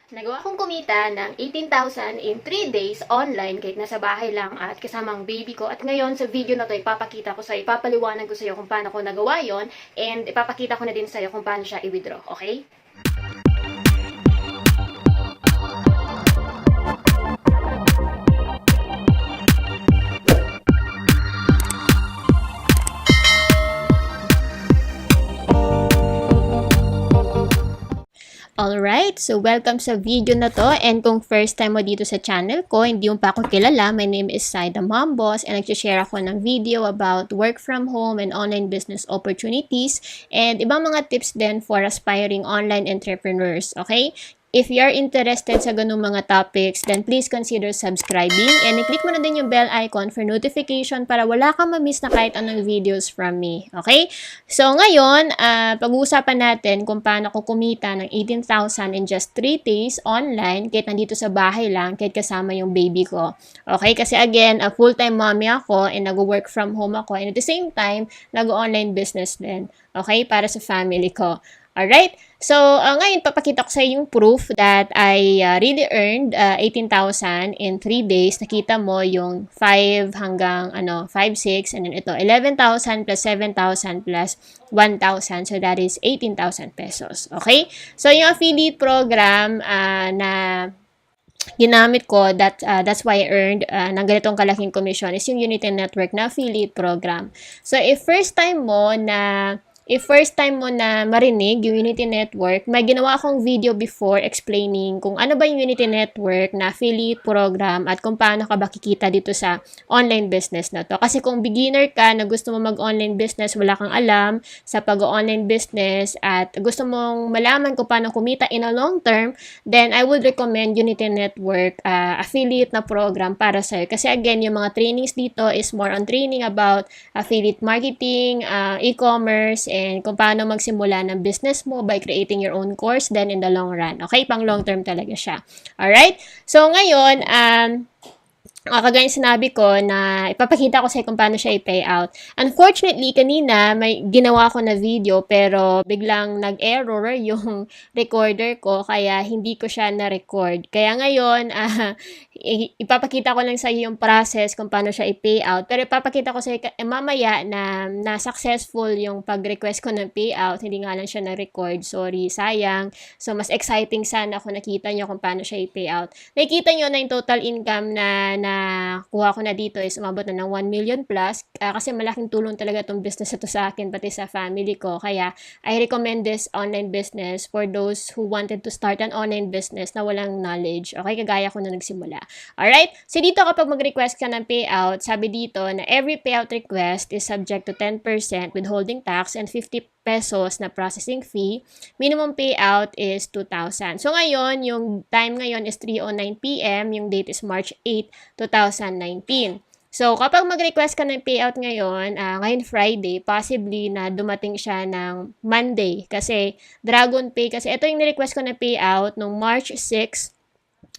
Nagawa kong kumita ng 18,000 in 3 days online kahit nasa bahay lang at kasamang baby ko. At ngayon sa video na to ipapaliwanag ko sa iyo kung paano ko nagawa yon and ipapakita ko na din sa iyo kung paano siya i-withdraw, okay? Alright, so welcome sa video na to, and kung first time mo dito sa channel ko, hindi mo pa ako kilala, my name is Sai the Mom Boss, and nag-share ako ng video about work from home and online business opportunities and ibang mga tips din for aspiring online entrepreneurs, okay? If you're interested sa ganung mga topics, then please consider subscribing and i-click mo na din yung bell icon for notification para wala kang ma-miss na kahit anong videos from me. Okay? So ngayon, pag-uusapan natin kung paano ko kumita ng 18,000 in just 3 days online kahit nandito sa bahay lang, kahit kasama yung baby ko. Okay? Kasi again, a full-time mommy ako and nag-work from home ako and at the same time, nag-online business din. Okay? Para sa family ko. Alright? So, ngayon, papakita ko sa iyo yung proof that I really earned 18,000 in 3 days. Nakita mo yung 5 hanggang 5, 6, and then ito, 11,000 plus 7,000 plus 1,000. So, that is 18,000 pesos. Okay? So, yung affiliate program na ginamit ko, that's why I earned ng ganitong kalaking commission is yung Unity Network na affiliate program. So, if first time mo na marinig yung Unity Network, may ginawa akong video before explaining kung ano ba yung Unity Network na affiliate program at kung paano ka ba kikita dito sa online business na to. Kasi kung beginner ka na gusto mo mag-online business, wala kang alam sa pag-online business at gusto mong malaman kung paano kumita in a long term, then I would recommend Unity Network affiliate na program para sa'yo. Kasi again, yung mga trainings dito is more on training about affiliate marketing, e-commerce, and kung paano magsimula ng business mo by creating your own course then in the long run. Okay? Pang long term talaga siya. Alright? So, ngayon, kagaya sinabi ko na ipapakita ko sa kung paano siya i-pay out. Unfortunately, kanina may ginawa ko na video pero biglang nag-error yung recorder ko kaya hindi ko siya na-record. Kaya ngayon, ipapakita ko lang sa iyo yung process kung paano siya i-pay out. Pero ipapakita ko sa iyo mamaya na successful yung pag-request ko ng payout. Hindi nga lang siya na-record. Sorry, sayang. So, mas exciting sana kung nakita nyo kung paano siya i-pay out. Nakikita nyo na yung total income na kuha ko na dito is umabot na ng 1 million plus kasi malaking tulong talaga itong business ito sa akin pati sa family ko. Kaya I recommend this online business for those who wanted to start an online business na walang knowledge. Okay, kagaya ko na nagsimula. Alright? So dito kapag mag-request ka ng payout, sabi dito na every payout request is subject to 10% withholding tax and 50 pesos na processing fee. Minimum payout is 2,000. So ngayon, yung time ngayon is 3:09 PM. Yung date is March 8, 2019. So, kapag mag-request ka ng payout ngayon Friday, possibly na dumating siya ng Monday kasi Dragon Pay. Kasi ito yung ni-request ko na payout nung March 6.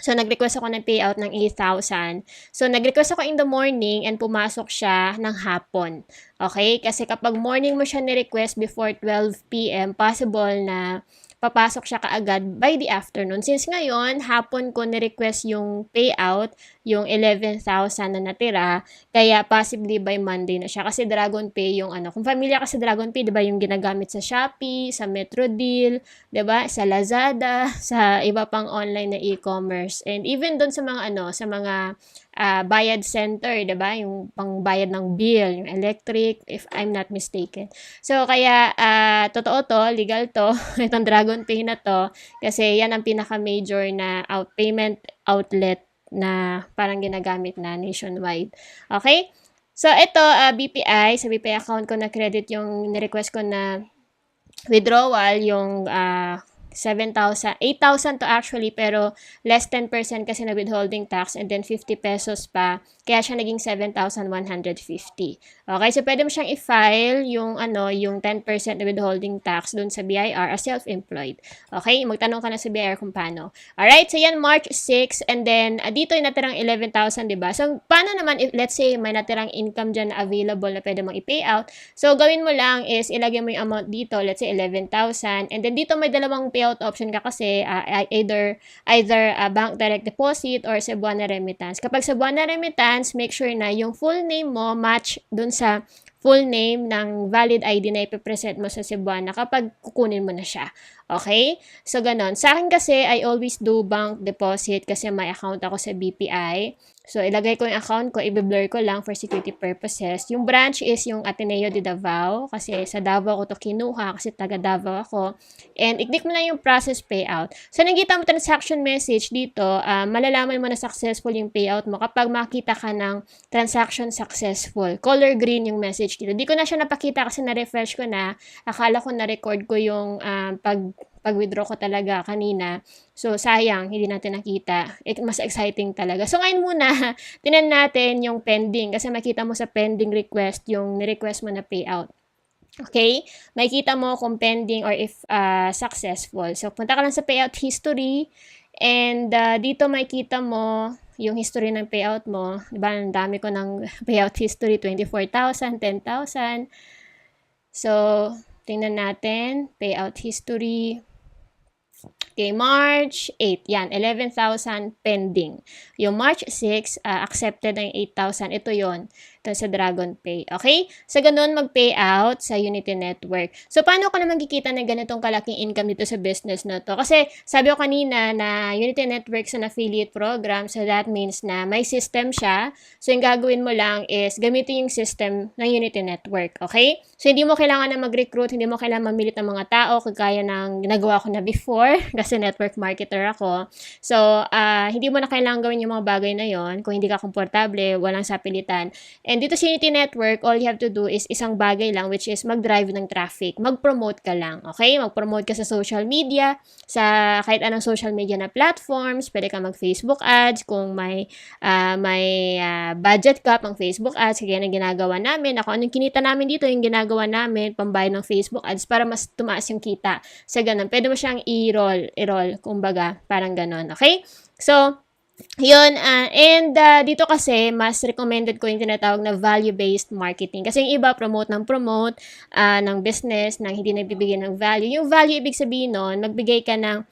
So, nag-request ako ng payout ng 8,000. So, nag-request ako in the morning and pumasok siya ng hapon. Okay? Kasi kapag morning mo siya ni-request before 12 PM, possible na papasok siya kaagad by the afternoon. Since ngayon, hapon ko ni-request yung payout, yung 11,000 na natira, kaya possibly by Monday na siya. Kasi Dragon Pay yung kung familiar ka sa Dragon Pay, 'di ba, yung ginagamit sa Shopee, sa Metrodeal, 'di ba, sa Lazada, sa iba pang online na e-commerce. And even doon sa mga sa mga bayad center, 'di ba? Yung pangbayad ng bill, yung electric, if I'm not mistaken. So kaya totoo to, legal to, itong Dragon Pay na to kasi yan ang pinaka-major na payment outlet na parang ginagamit na nationwide. Okay? So ito BPI, sa BPI account ko na credit yung ni-request ko na withdrawal, yung 7,000, 8,000 to actually, pero less 10% kasi na withholding tax and then 50 pesos pa. Kaya siya naging 7,150. Okay, so pwede mo siyang i-file yung yung 10% na withholding tax dun sa BIR as self-employed. Okay, magtanong ka na sa BIR kung paano. Alright, so yan March 6 and then dito yung natirang 11,000, diba? So paano naman if let's say may natirang income dyan na available na pwede mong i-pay out? So gawin mo lang is ilagay mo yung amount dito, let's say 11,000, and then dito may dalawang pay payout option ka kasi either bank direct deposit or Cebuana remittance. Kapag Cebuana remittance, make sure na yung full name mo match dun sa full name ng valid ID na ipipresent mo sa Cebuana kapag kukunin mo na siya. Okay? So, ganon. Sa akin kasi, I always do bank deposit kasi may account ako sa BPI. So, ilagay ko yung account ko, i-blur ko lang for security purposes. Yung branch is yung Ateneo de Davao kasi sa Davao ko to kinuha kasi taga Davao ako. And i-click mo na yung process payout. So, nakita mo transaction message dito, malalaman mo na successful yung payout mo kapag makita ka ng transaction successful. Color green yung message dito. Di ko na siya napakita kasi na-refresh ko na. Akala ko na-record ko yung pag-withdraw ko talaga kanina. So, sayang, hindi natin nakita. Mas exciting talaga. So, ngayon muna, tinan natin yung pending. Kasi makita mo sa pending request yung ni-request mo na payout. Okay? Makita mo kung pending or if successful. So, punta ka lang sa payout history. And dito makita mo yung history ng payout mo. Diba? Ang dami ko ng payout history. 24,000, 10,000. So, tingnan natin. Payout history. Okay, March 8, yan, 11,000 pending. Yung March 6, accepted ng 8,000. Ito yon, ito sa DragonPay. Okay? So, ganun mag-payout sa Unity Network. So, paano ko naman kikita na ganitong kalaking income dito sa business na to? Kasi, sabi ko kanina na Unity Network sa affiliate program, so that means na may system siya. So, yung gagawin mo lang is gamitin yung system ng Unity Network. Okay? So, hindi mo kailangan na mag-recruit, hindi mo kailangan mamilit ng mga tao, kagaya ng ginagawa ko na before, kasi network marketer ako. So, hindi mo na kailangan gawin yung mga bagay na yon kung hindi ka komportable, walang sapilitan. And dito sa Unity Network, all you have to do is isang bagay lang, which is mag-drive ng traffic. Mag-promote ka lang, okay? Mag-promote ka sa social media, sa kahit anong social media na platforms, pwede ka mag-Facebook ads, kung may budget ka pang Facebook ads, kaya na ginagawa namin. Ako, anong kinita namin dito, yung ginagawa namin, pambayad ng Facebook ads, para mas tumaas yung kita. Sa ganun, pwede mo siyang i-roll, kumbaga, parang ganun, okay? So, yun, dito kasi, mas recommended ko yung tinatawag na value-based marketing. Kasi yung iba, promote ng business, nang hindi nagbibigay ng value. Yung value, ibig sabihin nun, magbigay ka ng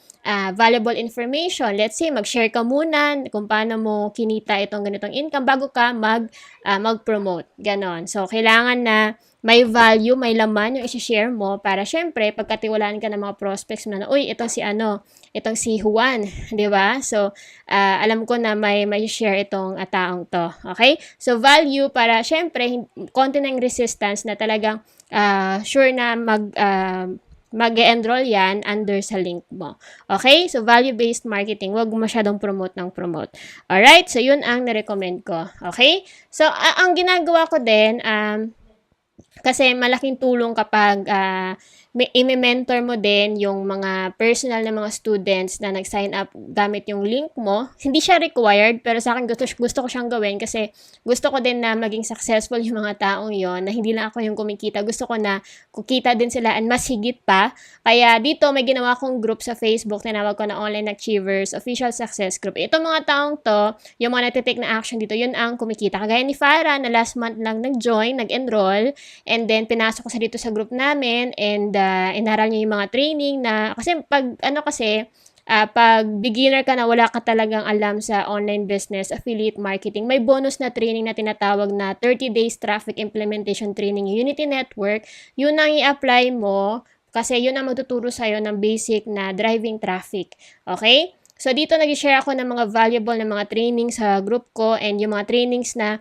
valuable information. Let's say, mag-share ka muna kung paano mo kinita itong ganitong income bago ka mag-promote. Ganon. So, kailangan na may value, may laman yung isi-share mo para syempre, pagkatiwalaan ka ng mga prospects mo na, uy, itong si Juan, di ba? So, alam ko na may share itong taong to. Okay? So, value para syempre, konti ng resistance na talagang sure na mag-enroll yan under sa link mo. Okay? So, value-based marketing. Huwag masyadong promote. Alright? So, yun ang na-recommend ko. Okay? So, ang ginagawa ko din, kasi malaking tulong kapag i-mentor mo din yung mga personal na mga students na nag-sign up gamit yung link mo. Hindi siya required, pero sa akin gusto ko siyang gawin kasi gusto ko din na maging successful yung mga taong yon, na hindi lang ako yung kumikita. Gusto ko na kukita din sila and mas higit pa. Kaya dito may ginawa kong group sa Facebook, tinawag ko na Online Achievers Official Success Group. Itong mga taong to, yung mga nagtitake na action dito, yun ang kumikita. Kagaya ni Farah na last month lang nag-join, nag-enroll, and then pinasok ko sa dito sa group namin, and inaral niya yung mga training na, kasi pag beginner ka na wala ka talagang alam sa online business, affiliate marketing, may bonus na training na tinatawag na 30 days traffic implementation training Unity Network. Yun ang i-apply mo kasi yun ang magtuturo sa'yo ng basic na driving traffic. Okay? So, dito nag-share ako ng mga valuable na mga training sa group ko, and yung mga trainings na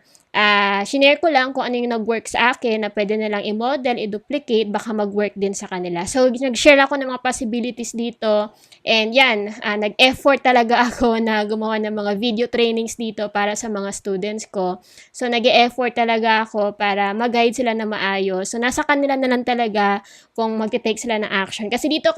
shinare ko lang kung ano yung nag-work sa akin na pwede nilang i-model, i-duplicate, baka mag-work din sa kanila. So, nag-share ako ng mga possibilities dito. And yan, nag-effort talaga ako na gumawa ng mga video trainings dito para sa mga students ko. So, nag-effort talaga ako para mag-guide sila na maayos. So, nasa kanila na lang talaga kung mag-take sila ng action. Kasi dito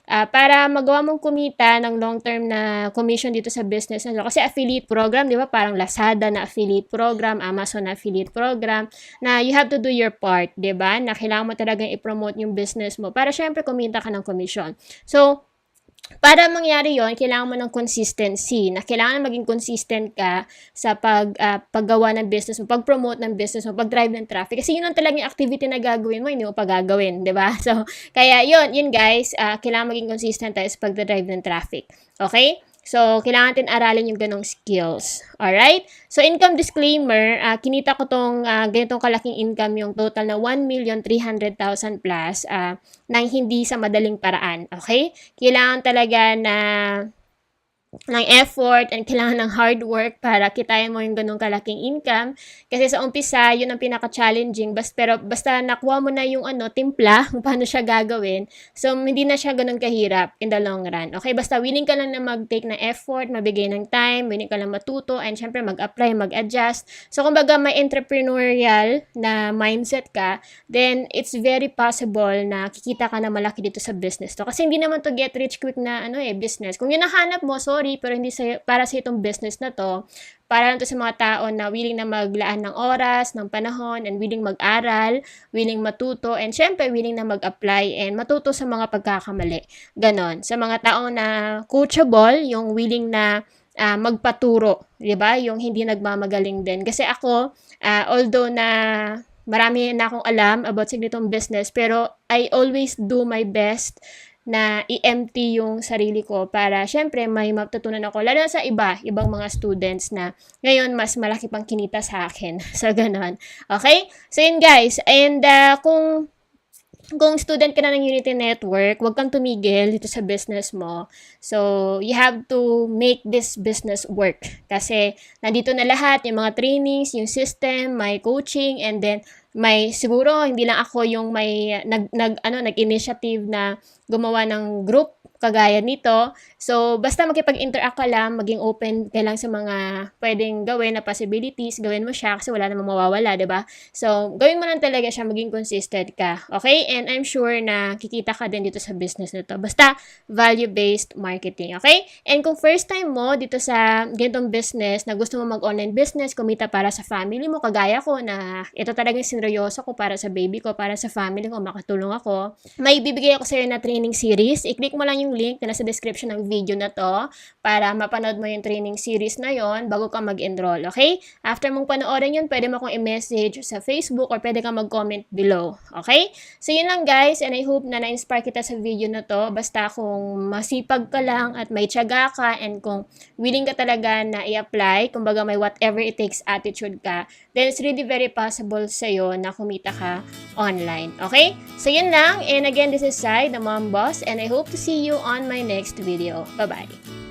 para magawa mong kumita ng long-term na commission dito sa business na kasi affiliate program, di ba? Parang Lazada na affiliate program, Amazon na affiliate program, na you have to do your part, di ba? Na kailangan mo talagang i-promote yung business mo para syempre kumita ka ng commission. So, Para mangyari yon, kailangan mo ng consistency, na kailangan maging consistent ka sa paggawa ng business mo, pag-promote ng business mo, pag-drive ng traffic. Kasi yun ang talagang activity na gagawin mo, hindi mo pa gagawin, di ba? So, kaya yun guys, kailangan maging consistent tayo sa pag-drive ng traffic. Okay? So, kailangan natin aralin yung ganong skills. Alright? So, income disclaimer, kinita ko tong ganitong kalaking income, yung total na 1,300,000 plus, nang hindi sa madaling paraan. Okay? Kailangan talaga na ng effort and kailangan ng hard work para kitain mo yung ganung kalaking income. Kasi sa umpisa, yun ang pinaka-challenging. Pero basta nakuha mo na yung timpla, kung paano siya gagawin, so hindi na siya ganun kahirap in the long run. Okay, basta willing ka lang na mag-take ng effort, mabigay ng time, willing ka lang matuto, and syempre mag-apply, mag-adjust. So kumbaga may entrepreneurial na mindset ka, then it's very possible na kikita ka na malaki dito sa business to. Kasi hindi naman to get rich quick na business. Kung yun nahanap mo, sorry, pero hindi para sa itong business na to. Para lang to sa mga tao na willing na maglaan ng oras, ng panahon, and willing mag-aral, willing matuto, and syempre willing na mag-apply and matuto sa mga pagkakamali. Ganon. Sa mga tao na coachable, yung willing na magpaturo, 'di ba? Yung hindi nagmamagaling din. Kasi ako, although na marami na akong alam about sa ganitong business, pero I always do my best na i-empty yung sarili ko para syempre may matutunan ako, lalo na sa ibang mga students na ngayon mas malaki pang kinita sa akin. So, ganon. Okay? So, yun guys. And kung student ka na ng Unity Network, huwag kang tumigil dito sa business mo. So, you have to make this business work. Kasi, nandito na lahat, yung mga trainings, yung system, may coaching, and then, may siguro, hindi lang ako yung may nag-initiative na gumawa ng group kagaya nito. So, basta makipag-interact ka lang, maging open ka lang sa mga pwedeng gawin na possibilities, gawin mo siya kasi wala namang mawawala, 'di ba? So, gawin mo lang talaga siya, maging consistent ka. Okay? And I'm sure na kikita ka din dito sa business nito. Basta value-based marketing, okay? And kung first time mo dito sa ganitong business na gusto mo mag-online business, kumita para sa family mo, kagaya ko na ito talagang sineryoso ko para sa baby ko, para sa family ko, makatulong ako. May bibigay ako sa iyo na training series. I-click mo lang yung link na nasa description ng video na to para mapanood mo yung training series na yon bago ka mag-enroll, okay? After mong panoorin yun, pwede mo akong i-message sa Facebook or pwede kang mag-comment below, okay? So yun lang guys, and I hope na na-inspire kita sa video na to. Basta kung masipag ka lang at may tiyaga ka, and kung willing ka talaga na i-apply, kumbaga may whatever it takes attitude ka, then it's really very possible sa'yo na kumita ka online, okay? So yun lang, and again, this is Sai, the Mom Boss, and I hope to see you on my next video. Bye-bye.